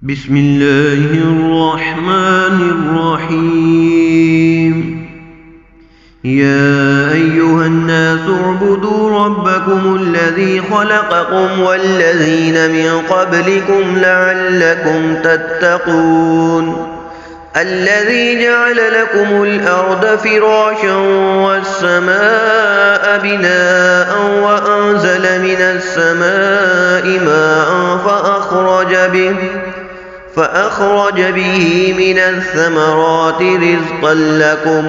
بسم الله الرحمن الرحيم يا أيها الناس اعبدوا ربكم الذي خلقكم والذين من قبلكم لعلكم تتقون الذي جعل لكم الأرض فراشا والسماء بناء وأنزل من السماء ماء فأخرج به من الثمرات رزقا لكم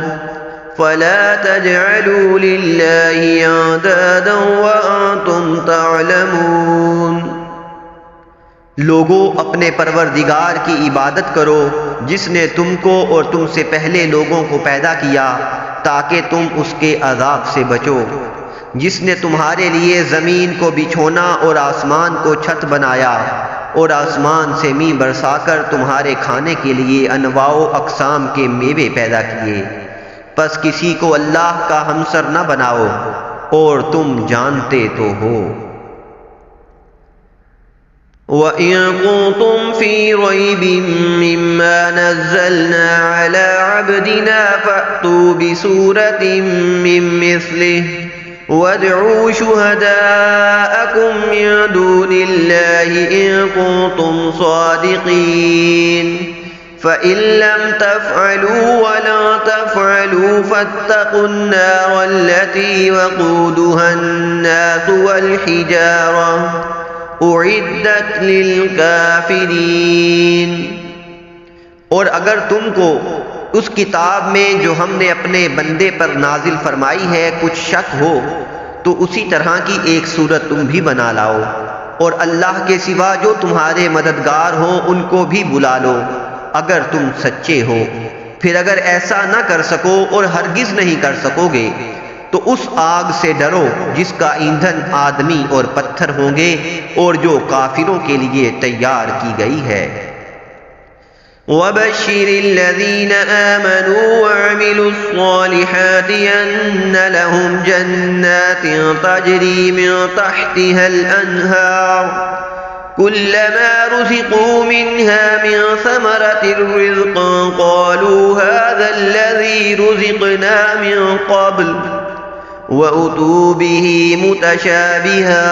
فلا تجعلوا لله اندادا وأنتم تعلمون۔ لوگو اپنے پروردگار کی عبادت کرو جس نے تم کو اور تم سے پہلے لوگوں کو پیدا کیا تاکہ تم اس کے عذاب سے بچو، جس نے تمہارے لیے زمین کو بچھونا اور آسمان کو چھت بنایا اور آسمان سے می برسا کر تمہارے کھانے کے لیے انواع و اقسام کے میوے پیدا کیے، پس کسی کو اللہ کا ہمسر نہ بناؤ اور تم جانتے تو ہو۔ وَإِن كُنتُمْ فِي رَيْبٍ مِّمَّا نَزَّلْنَا عَلَىٰ عَبْدِنَا فَأْتُوا بِسُورَةٍ مِّن مِّثْلِهِ وَادْعُوا شُهَدَاءَكُم مِّن دُونِ اللَّهِ إِن كُنتُمْ صَادِقِينَ فَإِن لَّمْ تَفْعَلُوا وَلَن تَفْعَلُوا فَاتَّقُوا النَّارَ الَّتِي وَقُودُهَا النَّاسُ وَالْحِجَارَةُ اعدت للکافرین۔ اور اگر تم کو اس کتاب میں جو ہم نے اپنے بندے پر نازل فرمائی ہے کچھ شک ہو تو اسی طرح کی ایک صورت تم بھی بنا لاؤ، اور اللہ کے سوا جو تمہارے مددگار ہوں ان کو بھی بلا لو اگر تم سچے ہو۔ پھر اگر ایسا نہ کر سکو اور ہرگز نہیں کر سکو گے تو اس آگ سے ڈرو جس کا ایندھن آدمی اور پتھر ہوں گے اور جو کافروں کے لیے تیار کی گئی ہے۔ وَبَشِّرِ الَّذِينَ آمَنُوا وَعَمِلُوا الصَّالِحَاتِ أَنَّ لَهُمْ جَنَّاتٍ تَجْرِي مِن تَحْتِهَا الْأَنْهَارُ كُلَّمَا رُزِقُوا مِنْهَا مِن ثَمَرَةٍ رِّزْقًا قَالُوا هَٰذَا الَّذِي رُزِقْنَا مِن قَبْلُ وَأُتُوا بِهِ مُتَشَابِهًا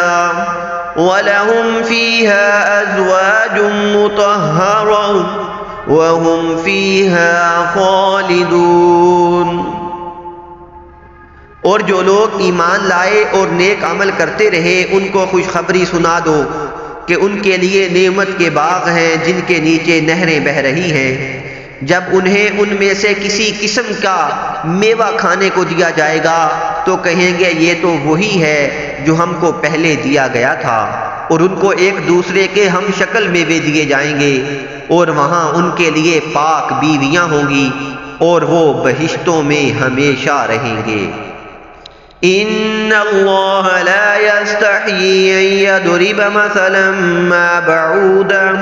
وَلَهُمْ فِيهَا أَزْوَاجٌ مُّطَهَّرَةٌ وَهُمْ فِيهَا خَالِدُونَ۔ اور جو لوگ ایمان لائے اور نیک عمل کرتے رہے ان کو خوشخبری سنا دو کہ ان کے لیے نعمت کے باغ ہیں جن کے نیچے نہریں بہہ رہی ہیں، جب انہیں ان میں سے کسی قسم کا میوہ کھانے کو دیا جائے گا تو کہیں گے یہ تو وہی ہے جو ہم کو پہلے دیا گیا تھا، اور ان کو ایک دوسرے کے ہم شکل میوے دیے جائیں گے، اور وہاں ان کے لیے پاک بیویاں ہوں گی اور وہ بہشتوں میں ہمیشہ رہیں گے۔ إِنَّ اللَّهَ لَا يَسْتَحْيِي أَن يَضْرِبَ مَثَلًا مَّا بَعُوضَةً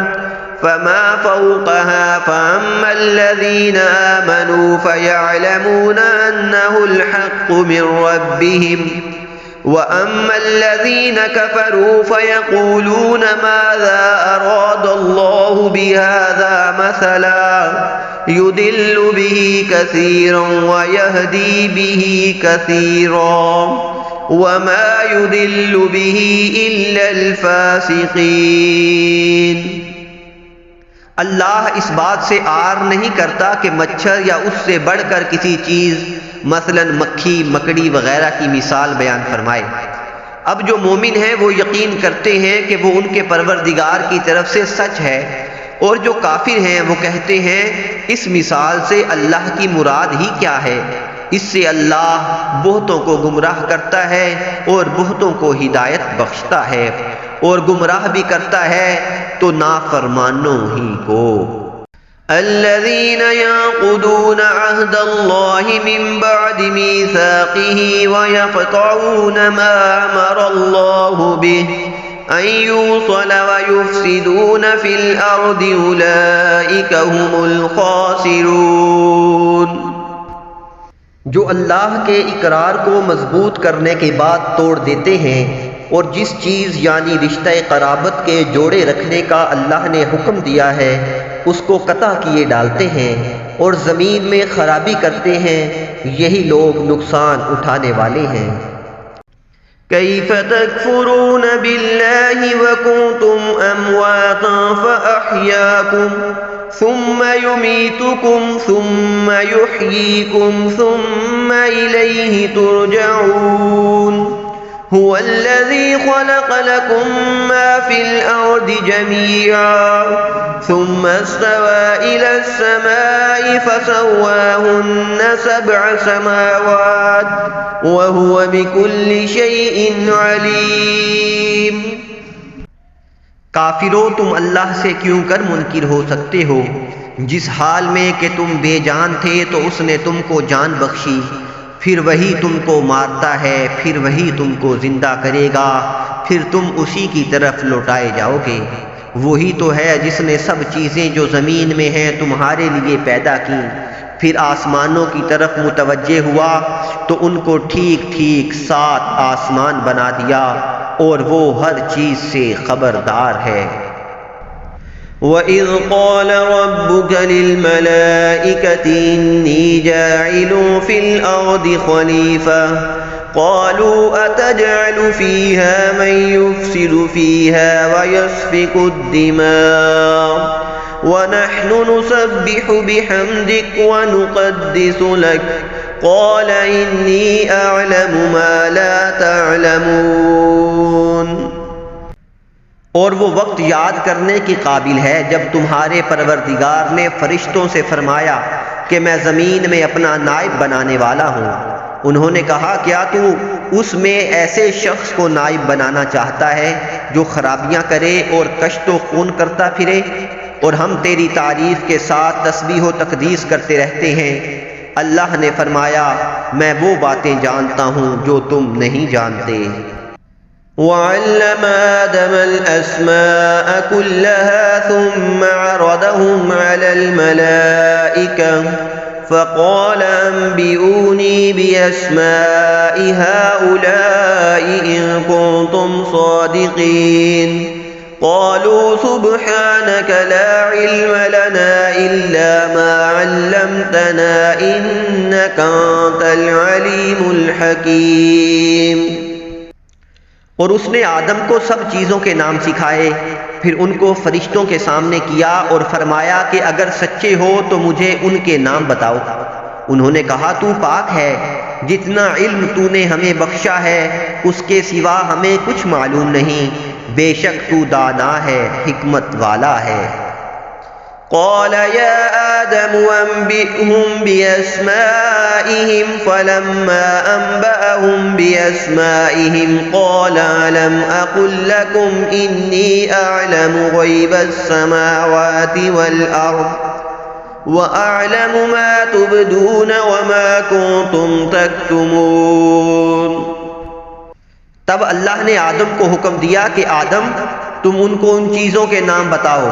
فَمَا فَوْقَهَا فَأَمَّا الَّذِينَ آمَنُوا فَيَعْلَمُونَ أَنَّهُ الْحَقُّ مِن رَّبِّهِمْ وَأَمَّا الَّذِينَ كَفَرُوا فَيَقُولُونَ مَاذَا أَرَادَ اللَّهُ بِهَٰذَا مَثَلًا يُضِلُّ بِهِ كَثِيرًا وَيَهْدِي بِهِ كَثِيرًا وَمَا يُضِلُّ بِهِ إِلَّا الْفَاسِقِينَ۔ اللہ اس بات سے عار نہیں کرتا کہ مچھر یا اس سے بڑھ کر کسی چیز مثلا مکھی مکڑی وغیرہ کی مثال بیان فرمائے۔ اب جو مومن ہیں وہ یقین کرتے ہیں کہ وہ ان کے پروردگار کی طرف سے سچ ہے، اور جو کافر ہیں وہ کہتے ہیں اس مثال سے اللہ کی مراد ہی کیا ہے، اس سے اللہ بہتوں کو گمراہ کرتا ہے اور بہتوں کو ہدایت بخشتا ہے، اور گمراہ بھی کرتا ہے تو نافرمانوں ہی کو۔ الذين ينقضون عهد الله من بعد ميثاقه ويقطعون ما أمر الله به أن يوصل ويفسدون في الأرض أولئك هم الخاسرون۔ جو اللہ کے اقرار کو مضبوط کرنے کے بعد توڑ دیتے ہیں اور جس چیز یعنی رشتہ قرابت کے جوڑے رکھنے کا اللہ نے حکم دیا ہے اس کو قطع کیے ڈالتے ہیں اور زمین میں خرابی کرتے ہیں، یہی لوگ نقصان اٹھانے والے ہیں۔ كيف تكفرون بالله وكنتم أمواتا فأحياكم ثم يميتكم ثم يحييكم ثم إليه ترجعون هو الذي خلق لكم ما في الأرض جميعا ثم استوى إلى السماء فسواهن 7 سماوات وهو بكل شيء عليم۔ کافرو، تم اللہ سے کیوں کر منکر ہو سکتے ہو؟ جس حال میں کہ تم بے جان تھے تو اس نے تم کو جان بخشی، پھر وہی تم کو مارتا ہے، پھر وہی تم کو زندہ کرے گا، پھر تم اسی کی طرف لوٹائے جاؤ گے۔ وہی تو ہے جس نے سب چیزیں جو زمین میں ہیں تمہارے لیے پیدا کی، پھر آسمانوں کی طرف متوجہ ہوا تو ان کو ٹھیک ٹھیک 7 آسمان بنا دیا، اور وہ ہر چیز سے خبردار ہے۔ وَإِذْ قَالَ رَبُّكَ لِلْمَلَائِكَةِ إِنِّي جَاعِلٌ فِي الْأَرْضِ خَلِيفَةً قَالُوا أَتَجْعَلُ فِيهَا مَن يُفْسِدُ فِيهَا وَيَسْفِكُ الدِّمَاءَ وَنَحْنُ نُسَبِّحُ بِحَمْدِكَ وَنُقَدِّسُ لَكَ قَالَ إِنِّي أَعْلَمُ مَا لَا تَعْلَمُونَ۔ اور وہ وقت یاد کرنے کی قابل ہے جب تمہارے پروردگار نے فرشتوں سے فرمایا کہ میں زمین میں اپنا نائب بنانے والا ہوں۔ انہوں نے کہا کیا تو اس میں ایسے شخص کو نائب بنانا چاہتا ہے جو خرابیاں کرے اور کشت و خون کرتا پھرے؟ اور ہم تیری تعریف کے ساتھ تسبیح و تقدیس کرتے رہتے ہیں۔ اللہ نے فرمایا میں وہ باتیں جانتا ہوں جو تم نہیں جانتے۔ وَعَلَّمَ آدَمَ الْأَسْمَاءَ كُلَّهَا ثُمَّ عَرَضَهُمْ عَلَى الْمَلَائِكَةِ فَقَالَ أَنبِئُونِي بِأَسْمَاءِ هَؤُلَاءِ إِن كُنتُمْ صَادِقِينَ قَالُوا سُبْحَانَكَ لَا عِلْمَ لَنَا إِلَّا مَا عَلَّمْتَنَا إِنَّكَ أَنتَ الْعَلِيمُ الْحَكِيمُ۔ اور اس نے آدم کو سب چیزوں کے نام سکھائے، پھر ان کو فرشتوں کے سامنے کیا اور فرمایا کہ اگر سچے ہو تو مجھے ان کے نام بتاؤ۔ انہوں نے کہا تو پاک ہے، جتنا علم تو نے ہمیں بخشا ہے اس کے سوا ہمیں کچھ معلوم نہیں، بے شک تو دانا ہے، حکمت والا ہے۔ قال يا آدم أنبئهم بأسمائهم فلما أنبأهم بأسمائهم قال ألم أقل لكم إني أعلم غيب السماوات والأرض وأعلم ما تبدون وما كنتم تكتمون۔ تب اللہ نے آدم کو حکم دیا کہ آدم تم ان کو ان چیزوں کے نام بتاؤ۔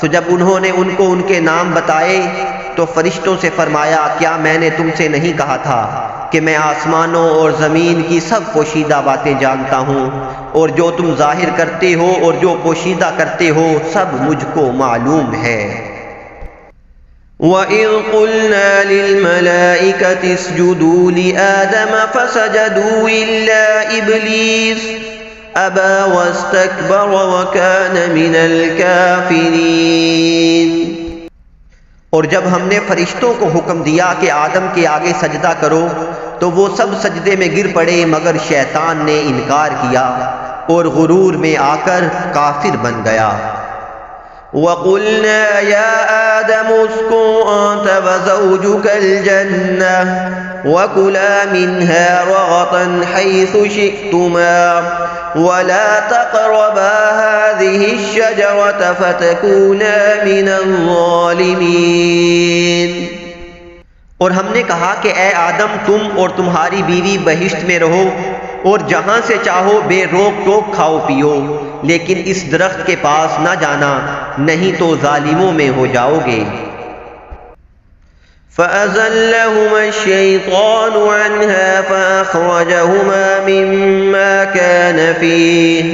سو جب انہوں نے ان کو ان کے نام بتائے تو فرشتوں سے فرمایا کیا میں نے تم سے نہیں کہا تھا کہ میں آسمانوں اور زمین کی سب پوشیدہ باتیں جانتا ہوں، اور جو تم ظاہر کرتے ہو اور جو پوشیدہ کرتے ہو سب مجھ کو معلوم ہے۔ وَإِذْ قُلْنَا لِلْمَلَائِكَةِ اسْجُدُوا لِآدَمَ فَسَجَدُوا إِلَّا إِبْلِيسَ أَبَى وَاسْتَكْبَرَ وَكَانَ مِنَ الْكَافِرِينَ۔ اور جب ہم نے فرشتوں کو حکم دیا کہ آدم کے آگے سجدہ کرو تو وہ سب سجدے میں گر پڑے مگر شیطان نے انکار کیا اور غرور میں آ کر کافر بن گیا۔ وَقُلْنَا يَا آدَمُ اسْكُنْ أَنْتَ وَزَوْجُكَ الْجَنَّةَ وَكُلَا مِنْهَا رَغَدًا حَيْثُ شِئْتُمَا وَلَا تَقْرَبَا هَٰذِهِ الشَّجَرَةَ فَتَكُونَا مِنَ الظَّالِمِينَ۔ اور ہم نے کہا کہ اے آدم تم اور تمہاری بیوی بہشت میں رہو اور جہاں سے چاہو بے روک ٹوک کھاؤ پیو، لیکن اس درخت کے پاس نہ جانا، نہیں تو ظالموں میں ہو جاؤ گے۔ فأزلهما الشيطان عنها فأخرجهما مما كان فيه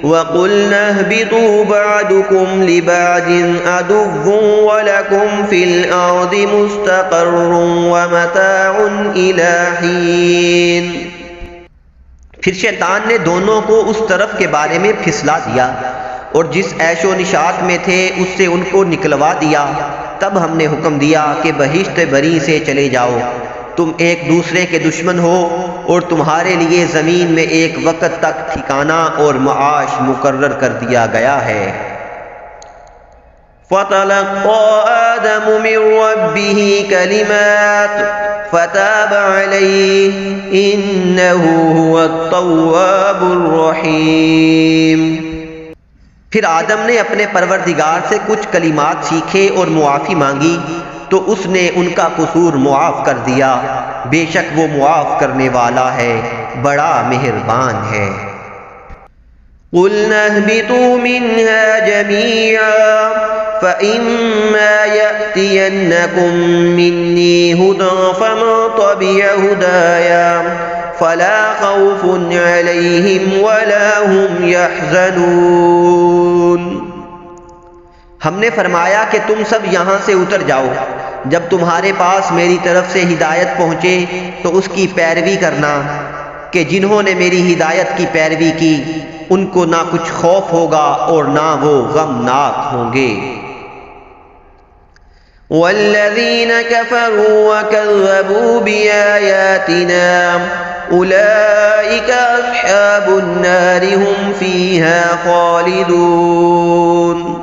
وقلنا اهبطوا بعضكم لبعض عدو ولكم في الأرض مستقر ومتاع إلى حين۔ پھر شیطان نے دونوں کو اس طرف کے بارے میں پھسلا دیا اور جس عیش و نشاط میں تھے اس سے ان کو نکلوا دیا۔ تب ہم نے حکم دیا کہ بہشت بری سے چلے جاؤ، تم ایک دوسرے کے دشمن ہو اور تمہارے لیے زمین میں ایک وقت تک ٹھکانہ اور معاش مقرر کر دیا گیا ہے۔ فَتَلَقَّى آدَمُ مِن رَّبِّهِ كَلِمَاتٍ فَتَابَ عَلَيْهِ إِنَّهُ هُوَ التَّوَّابُ الرَّحِيمُ۔ پھر آدم نے اپنے پروردگار سے کچھ کلمات سیکھے اور معافی مانگی تو اس نے ان کا قصور معاف کر دیا، بے شک وہ معاف کرنے والا ہے، بڑا مہربان ہے۔ قُلْنَا اهْبِطُوا مِنْهَا جَمِيعًا فَإِمَّا يَأْتِيَنَّكُم مِّنِّي هُدًى فَمَن تَبِعَ هُدَايَ فَلَا خَوْفٌ عَلَيْهِمْ وَلَا هُمْ يَحْزَنُونَ۔ ہم نے فرمایا کہ تم سب یہاں سے اتر جاؤ، جب تمہارے پاس میری طرف سے ہدایت پہنچے تو اس کی پیروی کرنا، کہ جنہوں نے میری ہدایت کی پیروی کی ان کو نہ کچھ خوف ہوگا اور نہ وہ غمناک ہوں گے۔ والذین کفروا وکذبوا بآیاتنا اولئک اصحاب النار هم فیہا خالدون۔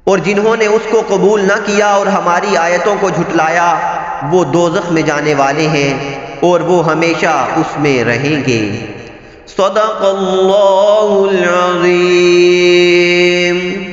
اور جنہوں نے اس کو قبول نہ کیا اور ہماری آیتوں کو جھٹلایا وہ دوزخ میں جانے والے ہیں اور وہ ہمیشہ اس میں رہیں گے۔ صدق اللہ العظیم۔